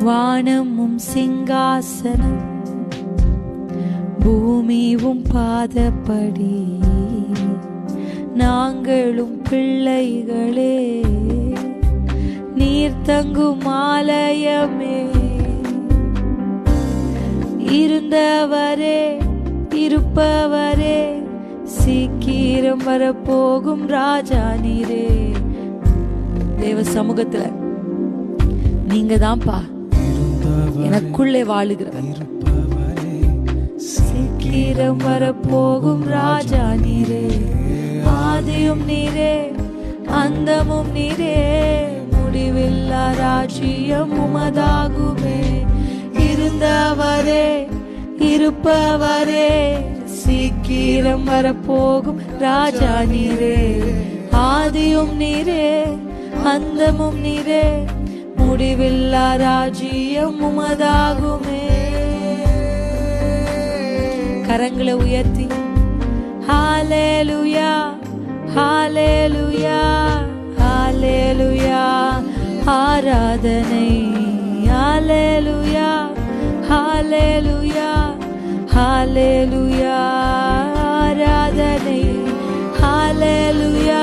வானமும் சிங்காசனம் பூமியும் பாதப்படி நாங்களும் பிள்ளைகளே நீர் தங்கும் ஆலயமே இருந்தவரே இருப்பவரே சீக்கிரம் வரப்போகும் ராஜா நீரே. தேவ சமூகத்துல நீங்க தான்ப்பா எனக்குள்ளே வாழுகிறவர். சீக்கிரம் வரப்போகும் ராஜா நீரே, ஆதியும் நீரே அந்தமும் நீரே, முடிவில்லா ராஜ்யம் உமதாகுமே. இருந்தவரே இருப்பவரே சீக்கிரம் வரப்போகும் ராஜா நீரே, ஆதியும் நீரே அந்தமும் நீரே, முடிவில்லா ராஜ்யம் உமதாகுமே. கரங்களை உயர்த்தி ஹல்லேலூயா ஹல்லேலூயா ஹல்லேலூயா ஆராதனை, ஹல்லேலூயா ஹல்லேலூயா ஹல்லேலூயா ஆராதனை, ஹல்லேலூயா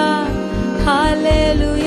ஹல்லேலூயா